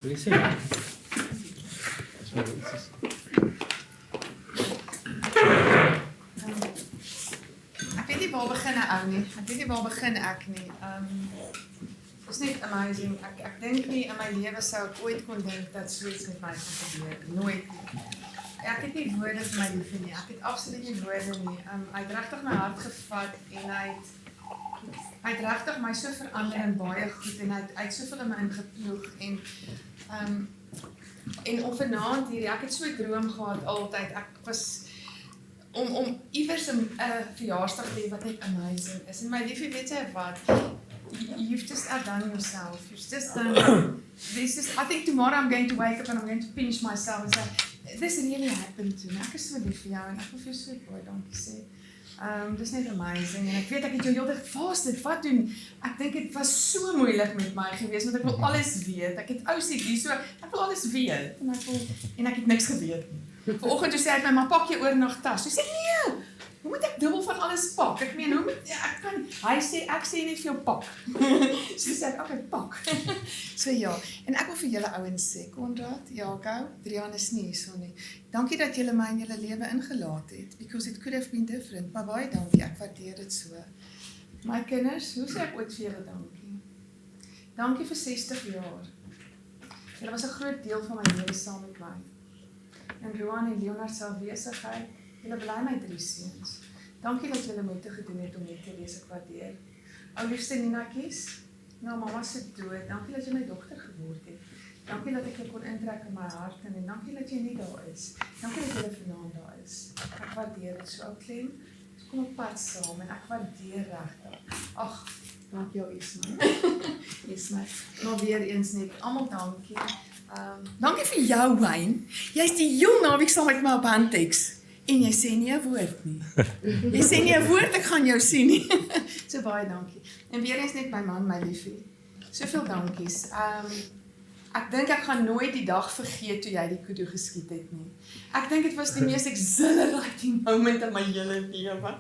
Wil jy sê? Ek weet nie waar begin ou nie. Ek weet nie waar begin ek nie. Dit is net amazing. Ek dink nie in my lewe sou ek ooit kon dink dat so iets met my gaan gebeur. Nooit nie. Ek het nie woorde vir my liefie nie. Ek het absoluut nie woorde nie. Hy het regtig my hart gevat en hy het regtig my so verander in baie goed en hy het soveel in my ingeploeg en of vanaand hier, ek het so 'n droom gehad altyd. Ek was om iewers 'n verjaarsdag te hê wat net amazing is. En my liefie, weet jy wat? You've just outdone yourself. You've just done I think tomorrow I'm going to wake up and I'm going to pinch myself and say, this really happened to me. Ek is so lief vir jou en ek wil vir jou so baie dankie sê. Dis net amazing en ek weet ek het jou heeltyd gevas dit wat doen. Ek dink dit was so moeilik met my gewees want ek wil alles weet. Ek het OCD so ek wil alles weet en ek het niks geweet nie. Vanoggend toe sê hy my maar pak jou oornag tas. Sy sê nee. Hoe moet ek dubbel van alles pak? Ek meen hoe moet ek kan ek sê net vir jou pak. So sê ek okay pak. So ja, en ek wil vir julle ouens sê, Konrad, Jaco, Drian is nie so nie. Dankie dat julle my in julle lewe ingelaat het because it could have been different. Maar baie dankie, ek waardeer dit so. My kinders, hoe sê ek ooit vir julle dankie? Dankie vir 60 jaar. Julle was 'n groot deel van my lewe saam met my. En Roan en Leonard se afwesigheid. Julle bly my 3 seuns. Dankie dat julle moeite gedoen het om hier te wees, ek waardeer. Ou liefste Ninakies, na mamma se dood, dankie dat jy my dogter geword het. Dankie dat ek jou kon intrek in my hart en dankie dat jy nie daar is. Dankie dat jy vanaand daar is. Ek waardeer dit so, ou Klem. Ons kom op pad saam en ek waardeer regtig. Ag, dankie jou Ismael. Ismael. Maar weer eens net, almal dankie. Dankie vir jou, Wayne. Jy's die heel naweek saam met my op Handtex. En jy sê nie 'n woord nie. Jy sê nie 'n woord, ek gaan jou sien nie. So baie dankie. En weer eens net my man, my liefie. Soveel dankies. Ek dink ek gaan nooit die dag vergeet toe jy die kudu geskiet het nie. Ek dink dit was die mees exhilarating moment in my hele lewe.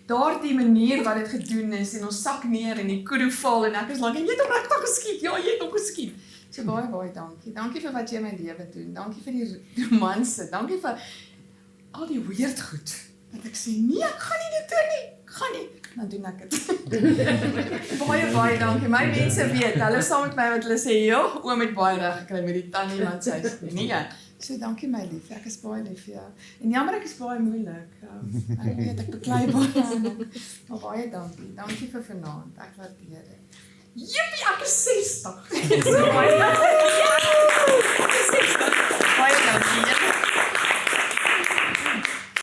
Daardie manier wat dit gedoen is en ons sak neer en die kudu val en ek is lank en jy het hom regtig geskiet. Ja, jy het hom geskiet. So baie dankie. Dankie vir wat jy in my lewe doen. Dankie vir die romanse. Dankie vir al die weird goed. Dat ek sê, nee, ek gaan nie dit doen nie. Ek gaan nie. Dan doen ek dit. Baie dankie. My mense weet, hulle saam met my wat hulle sê, joh, oom het baie reg gekry met die tannie want sy is nee. So dankie my lief. Ek is baie lief vir jou. En jammer ek is baie moeilik. Ek weet ek beklei baie. Maar baie dankie. Dankie vir vanaand. Ek waardeer dit. Jippie, ek is 60. So baie dankie.